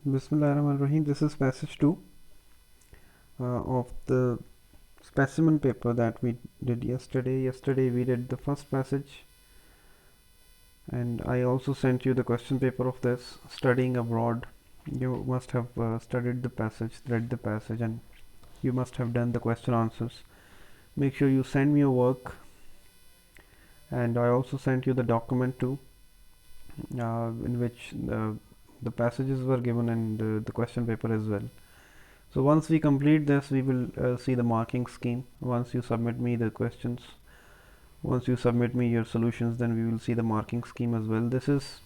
Bismillahirrahmanirrahim. This is passage 2 of the specimen paper that we did yesterday. Yesterday we did the first passage, and I also sent you the question paper of this, studying abroad. You must have studied the passage, read the passage, and you must have done the question answers. Make sure you send me your work, and I also sent you the document too, in which the passages were given and the question paper as well. So once we complete this, we will see the marking scheme. Once you submit me the questions, once you submit me your solutions, then we will see the marking scheme as well. This is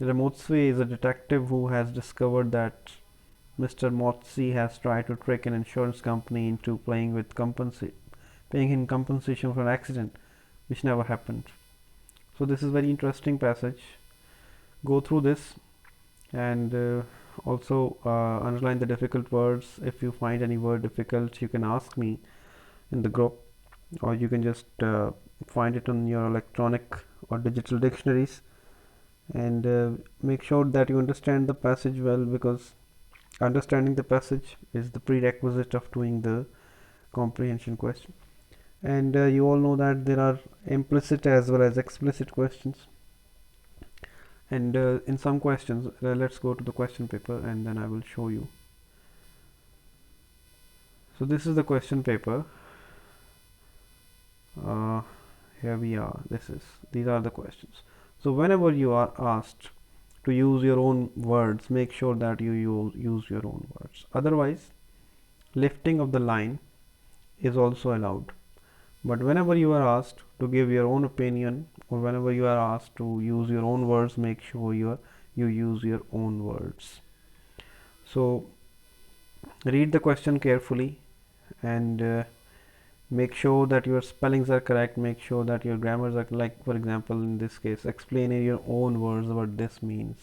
Ramotswe is a detective who has discovered that Mr. Motsi has tried to trick an insurance company into paying him compensation for an accident which never happened. So this is very interesting passage. Go through this and also underline the difficult words. If you find any word difficult, you can ask me in the group, or you can just find it on your electronic or digital dictionaries, and make sure that you understand the passage well, because understanding the passage is the prerequisite of doing the comprehension question. And you all know that there are implicit as well as explicit questions. And in some questions, let's go to the question paper and then I will show you. So this is the question paper. Here we are. These are the questions. So whenever you are asked to use your own words, make sure that you use your own words. Otherwise, lifting of the line is also allowed. But whenever you are asked to give your own opinion, or whenever you are asked to use your own words, make sure you use your own words. So read the question carefully and make sure that your spellings are correct. Make sure that your grammars are, like for example in this case, explain in your own words what this means.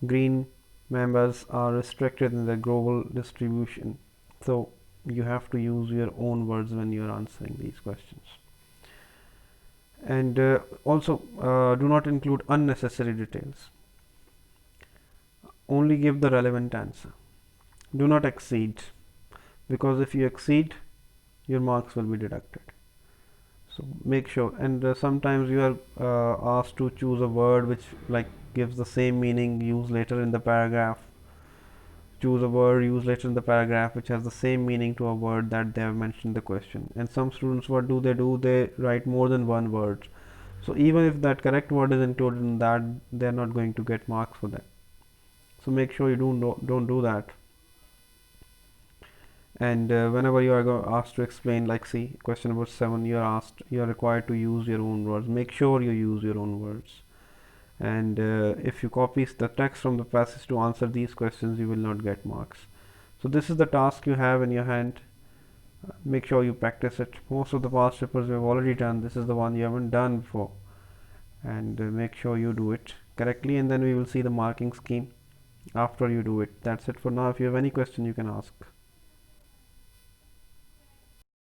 Green members are restricted in the global distribution. So you have to use your own words when you are answering these questions. And also do not include unnecessary details. Only give the relevant answer. Do not exceed, because if you exceed, your marks will be deducted. So make sure. And sometimes you are asked to choose a word which like gives the same meaning used later in the paragraph. Choose a word used later in the paragraph which has the same meaning to a word that they have mentioned in the question. And some students, what do? They write more than one word. So even if that correct word is included in that, they are not going to get marks for that. So make sure you don't do that. And whenever you are asked to explain, like see question number 7, you are required to use your own words. Make sure you use your own words. And if you copy the text from the passage to answer these questions, you will not get marks. So this is the task you have in your hand. Make sure you practice it. Most of the past papers you have already done. This is the one you haven't done before, and make sure you do it correctly, and then we will see the marking scheme after you do it. That's it for now. If you have any question, you can ask.